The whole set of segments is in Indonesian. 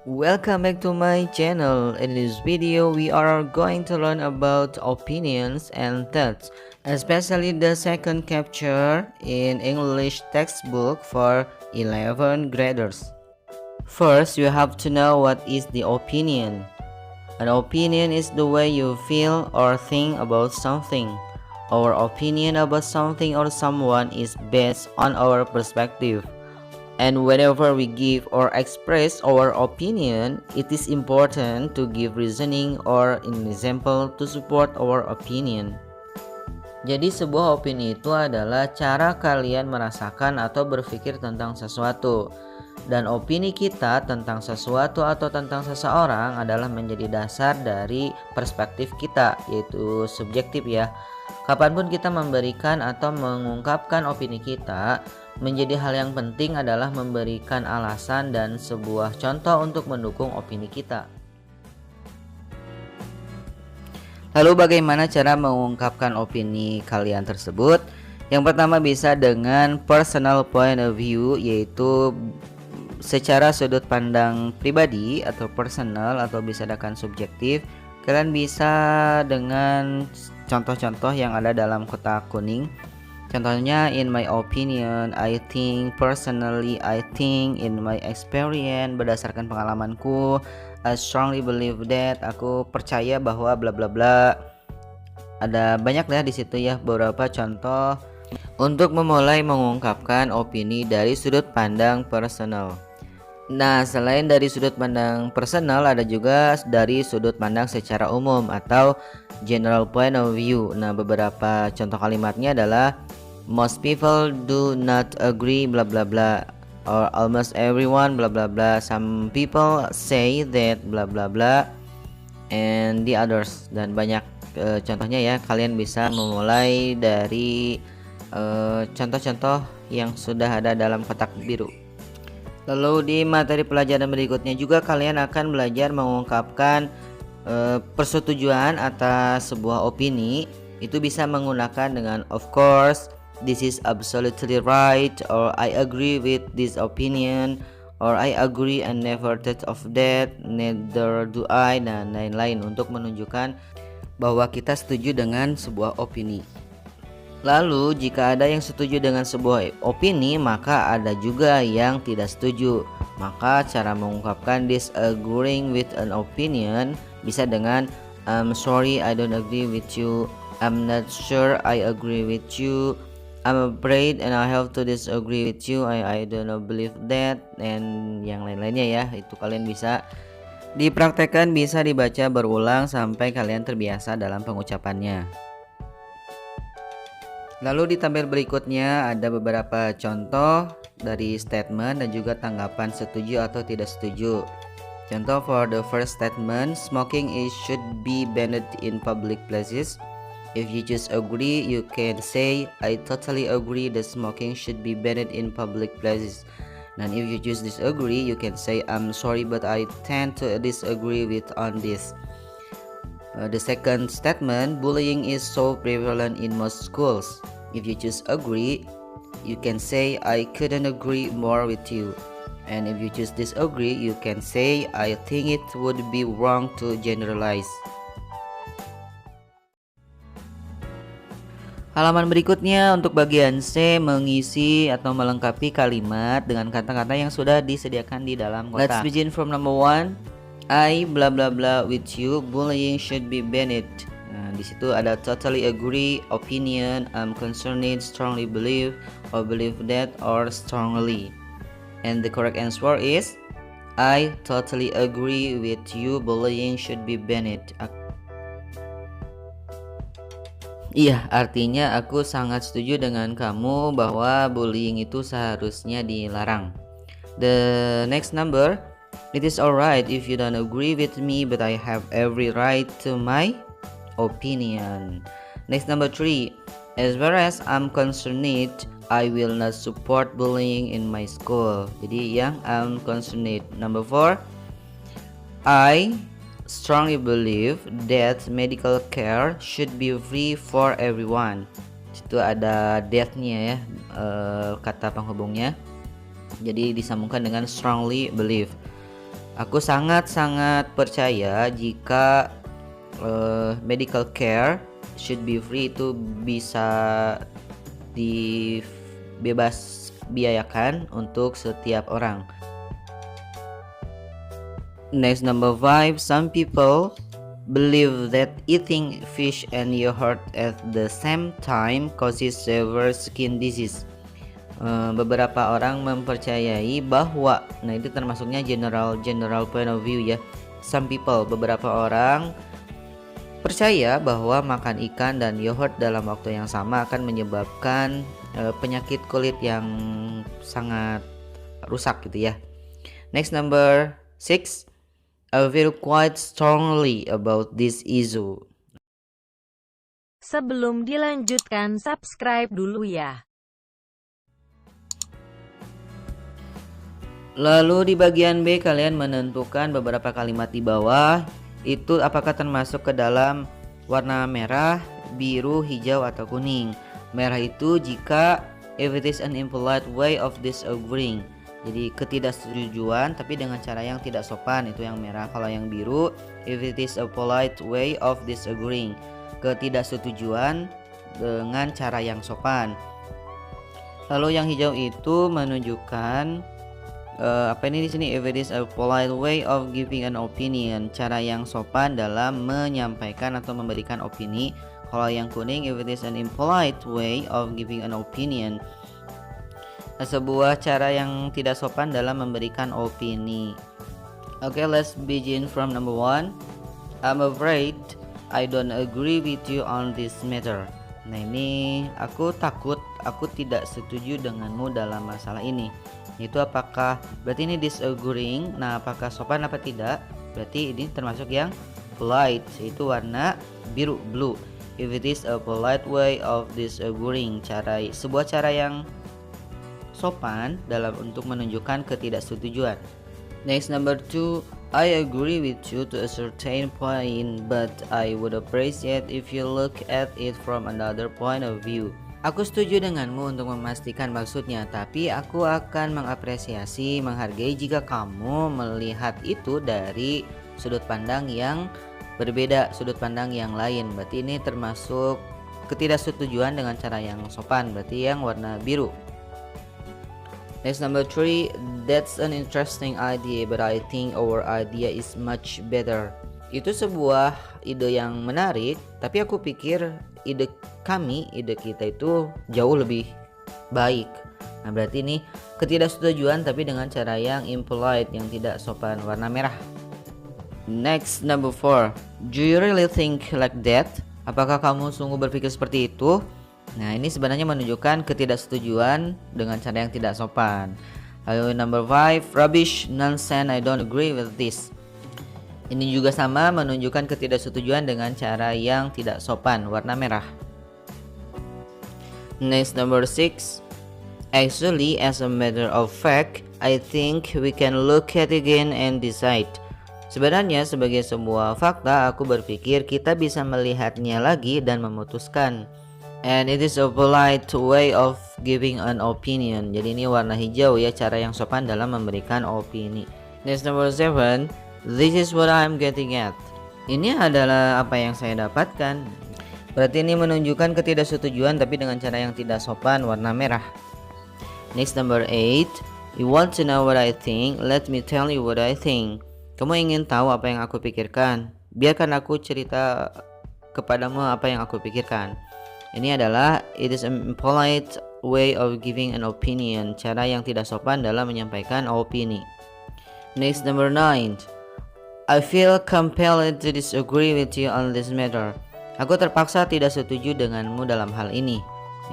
Welcome back to my channel. In this video, we are going to learn about opinions and thoughts, especially the second chapter in English textbook for 11 graders. First, you have to know what is the opinion. An opinion is the way you feel or think about something. Our opinion about something or someone is based on our perspective. And whenever we give or express our opinion, it is important to give reasoning or an example to support our opinion. Jadi sebuah opini itu adalah cara kalian merasakan atau berpikir tentang sesuatu. Dan opini kita tentang sesuatu atau tentang seseorang adalah menjadi dasar dari perspektif kita, yaitu subjektif ya. Kapanpun kita memberikan atau mengungkapkan opini kita, menjadi hal yang penting adalah memberikan alasan dan sebuah contoh untuk mendukung opini kita. Lalu bagaimana cara mengungkapkan opini kalian tersebut? Yang pertama bisa dengan personal point of view, yaitu secara sudut pandang pribadi atau personal, atau bisa dengan subjektif. Kalian bisa dengan contoh-contoh yang ada dalam kotak kuning. Contohnya, in my opinion, I think, personally, I think, in my experience, berdasarkan pengalamanku, I strongly believe that, aku percaya bahwa bla bla bla. Ada banyak ya di situ ya beberapa contoh untuk memulai mengungkapkan opini dari sudut pandang personal. Nah, selain dari sudut pandang personal, ada juga dari sudut pandang secara umum atau general point of view. Nah, beberapa contoh kalimatnya adalah most people do not agree bla bla bla, or almost everyone bla bla bla, some people say that bla bla bla, and the others. Dan banyak contohnya ya. Kalian bisa memulai dari contoh-contoh yang sudah ada dalam kotak biru. Lalu di materi pelajaran berikutnya juga kalian akan belajar mengungkapkan persetujuan atas sebuah opini. Itu bisa menggunakan dengan of course, this is absolutely right, or I agree with this opinion, or I agree and never thought of that, neither do I, dan lain-lain untuk menunjukkan bahwa kita setuju dengan sebuah opini. Lalu jika ada yang setuju dengan sebuah opini, maka ada juga yang tidak setuju. Maka cara mengungkapkan disagreeing with an opinion bisa dengan I'm sorry I don't agree with you, I'm not sure I agree with you, I'm afraid and I have to disagree with you, I don't believe that, and yang lain-lainnya ya. Itu kalian bisa dipraktekkan, bisa dibaca berulang sampai kalian terbiasa dalam pengucapannya. Lalu di tabel berikutnya ada beberapa contoh dari statement dan juga tanggapan setuju atau tidak setuju. Contoh for the first statement, smoking should be banned in public places. If you just agree, you can say I totally agree that smoking should be banned in public places. And if you just disagree, you can say I'm sorry but I tend to disagree with on this. The second statement, bullying is so prevalent in most schools. If you just agree, you can say I couldn't agree more with you. And if you just disagree, you can say I think it would be wrong to generalize. Halaman berikutnya untuk bagian C, mengisi atau melengkapi kalimat dengan kata-kata yang sudah disediakan di dalam kotak. Let's begin from number 1. I bla bla bla with you, bullying should be banned. Nah, di situ ada totally agree, opinion, I'm concerned, strongly believe, or believe that, or strongly. And the correct answer is I totally agree with you, bullying should be banned. Iya, artinya aku sangat setuju dengan kamu bahwa bullying itu seharusnya dilarang. The next number, it is alright if you don't agree with me, but I have every right to my opinion. Next number 3, as far as I'm concerned, I will not support bullying in my school. Jadi yang I'm concerned. Number 4, I strongly believe that medical care should be free for everyone. Itu ada that-nya ya, kata penghubungnya. Jadi disambungkan dengan strongly believe. Aku sangat-sangat percaya jika medical care should be free, itu bisa dibebas biayakan untuk setiap orang. Next, number 5, some people believe that eating fish and yogurt at the same time causes severe skin disease. Beberapa orang mempercayai bahwa, nah itu termasuknya general point of view ya. Some people, beberapa orang percaya bahwa makan ikan dan yogurt dalam waktu yang sama akan menyebabkan penyakit kulit yang sangat rusak gitu ya. Next, number 6, I feel quite strongly about this issue. Sebelum dilanjutkan, subscribe dulu ya. Lalu di bagian B kalian menentukan beberapa kalimat di bawah itu apakah termasuk ke dalam warna merah, biru, hijau atau kuning. Merah itu jika if it is an impolite way of disagreeing. Jadi ketidaksetujuan tapi dengan cara yang tidak sopan, itu yang merah. Kalau yang biru, if it is a polite way of disagreeing. Ketidaksetujuan dengan cara yang sopan. Lalu yang hijau itu menunjukkan apa ini di sini, if it is a polite way of giving an opinion, cara yang sopan dalam menyampaikan atau memberikan opini. Kalau yang kuning, if it is an impolite way of giving an opinion, sebuah cara yang tidak sopan dalam memberikan opini. Okay, let's begin from number 1. I'm afraid I don't agree with you on this matter. Nah ini aku takut aku tidak setuju denganmu dalam masalah ini. Itu apakah berarti ini disagreeing. Nah apakah sopan apa tidak? Berarti ini termasuk yang polite, itu warna biru, blue. If it is a polite way of disagreeing, sebuah cara yang sopan dalam untuk menunjukkan ketidaksetujuan. Next, number 2, I agree with you to a certain point, but I would appreciate if you look at it from another point of view. Aku setuju denganmu untuk memastikan maksudnya, tapi aku akan mengapresiasi, menghargai jika kamu melihat itu dari sudut pandang yang berbeda, sudut pandang yang lain. Berarti ini termasuk ketidaksetujuan dengan cara yang sopan, berarti yang warna biru. Next, number 3, that's an interesting idea, but I think our idea is much better. Itu sebuah ide yang menarik, tapi aku pikir ide kita itu jauh lebih baik. Nah berarti ini ketidaksetujuan tapi dengan cara yang impolite, yang tidak sopan, warna merah. Next, number 4, do you really think like that? Apakah kamu sungguh berpikir seperti itu? Nah ini sebenarnya menunjukkan ketidaksetujuan dengan cara yang tidak sopan. Lalu number 5, rubbish, nonsense, I don't agree with this. Ini juga sama, menunjukkan ketidaksetujuan dengan cara yang tidak sopan, warna merah. Next, number 6, actually as a matter of fact, I think we can look at it again and decide. Sebenarnya sebagai sebuah fakta, aku berpikir kita bisa melihatnya lagi dan memutuskan. And it is a polite way of giving an opinion. Jadi ini warna hijau ya, cara yang sopan dalam memberikan opini. Next, number 7, this is what I'm getting at. Ini adalah apa yang saya dapatkan. Berarti ini menunjukkan ketidaksetujuan tapi dengan cara yang tidak sopan, warna merah. Next, number 8, you want to know what I think? Let me tell you what I think. Kamu ingin tahu apa yang aku pikirkan? Biarkan aku cerita kepadamu apa yang aku pikirkan. Ini adalah it is a polite way of giving an opinion, cara yang tidak sopan dalam menyampaikan opini. Next, number 9, I feel compelled to disagree with you on this matter. Aku terpaksa tidak setuju denganmu dalam hal ini.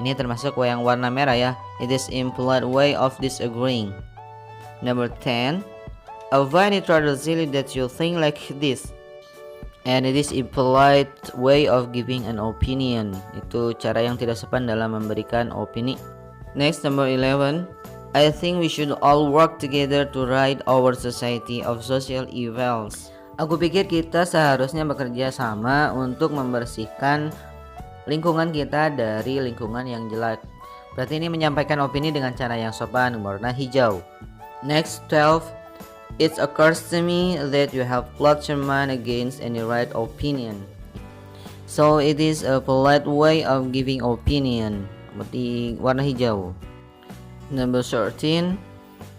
Ini termasuk yang warna merah ya. It is impolite way of disagreeing. Number 10, I find it rather silly that you think like this. And it is impolite way of giving an opinion. Itu cara yang tidak sopan dalam memberikan opini. Next, number 11, I think we should all work together to rid our society of social evils. Aku pikir kita seharusnya bekerja sama untuk membersihkan lingkungan kita dari lingkungan yang jelek. Berarti ini menyampaikan opini dengan cara yang sopan, warna hijau. Next, 12, It occurs to me that you have plucked your mind against any right opinion. So it is a polite way of giving opinion. Berarti warna hijau. Number 13.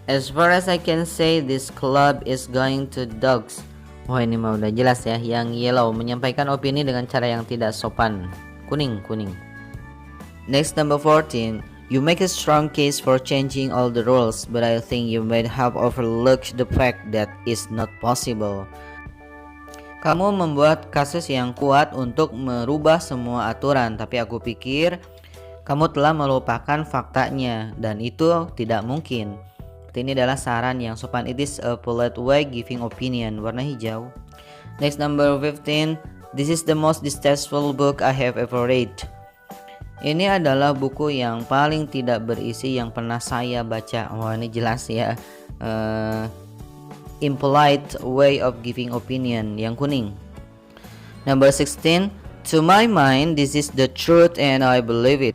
As far as I can say, this club is going to dogs. Wah, ini mah udah jelas ya. Yang yellow menyampaikan opini dengan cara yang tidak sopan. Kuning. Next, number 14. You make a strong case for changing all the rules, but I think you might have overlooked the fact that is not possible. Kamu membuat kasus yang kuat untuk merubah semua aturan, tapi aku pikir kamu telah melupakan faktanya dan itu tidak mungkin. Ini adalah saran yang sopan. It is a polite way giving opinion. Warna hijau. Next, number 15. This is the most distasteful book I have ever read. Ini adalah buku yang paling tidak berisi yang pernah saya baca. Wah, ini jelas ya. Impolite way of giving opinion. Yang kuning. Number 16. To my mind, this is the truth and I believe it.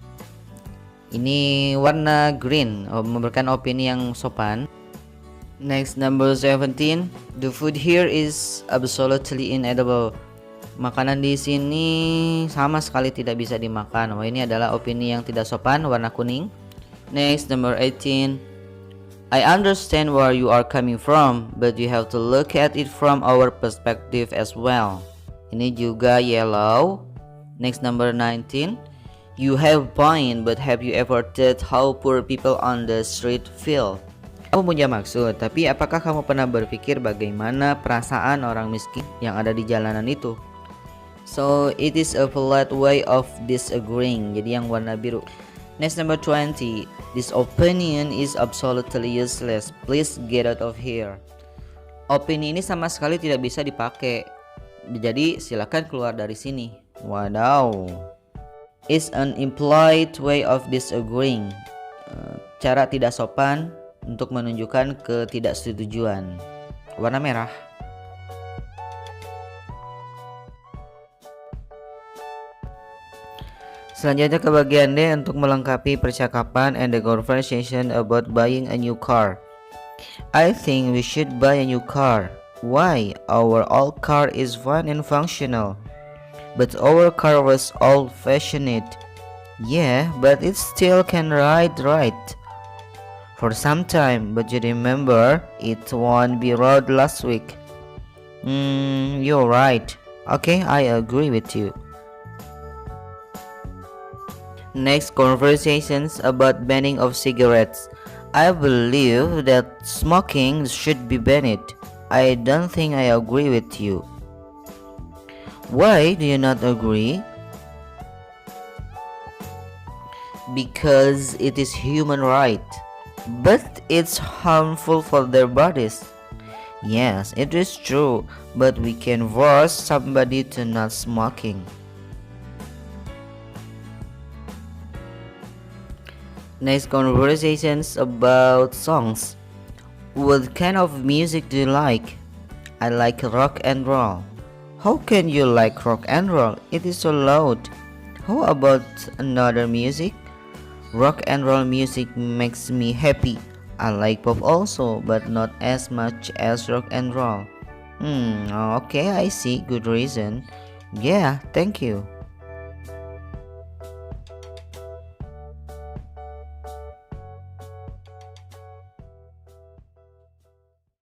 Ini warna green, memberikan opini yang sopan. Next, number 17. The food here is absolutely inedible. Makanan di sini sama sekali tidak bisa dimakan. Wah, ini adalah opini yang tidak sopan, warna kuning. Next, number 18. I understand where you are coming from, but you have to look at it from our perspective as well. Ini juga yellow. Next, number 19. You have point, but have you ever thought how poor people on the street feel? Kamu punya maksud, tapi apakah kamu pernah berpikir bagaimana perasaan orang miskin yang ada di jalanan itu? So it is a polite way of disagreeing. Jadi yang warna biru. Next, number 20. This opinion is absolutely useless. Please get out of here. Opini ini sama sekali tidak bisa dipakai. Jadi silakan keluar dari sini. Wadaw. Is an impolite way of disagreeing. Cara tidak sopan untuk menunjukkan ketidaksetujuan. Warna merah. Selanjutnya ke bagian D untuk melengkapi percakapan and the conversation about buying a new car. I think we should buy a new car. Why? Our old car is fine and functional. But our car was old-fashioned. Yeah, but it still can ride right. For some time, but you remember, it won't be rode last week. You're right. Okay, I agree with you. Next, conversations about banning of cigarettes. I believe that smoking should be banned. I don't think I agree with you. Why do you not agree? Because it is human right, but it's harmful for their bodies. Yes, it is true, but we can force somebody to not smoking. Next, conversations about songs. What kind of music do you like? I like rock and roll. How can you like rock and roll? It is so loud. How about another music? Rock and roll music makes me happy. I like pop also, but not as much as rock and roll. Okay, I see. Good reason. Yeah, thank you.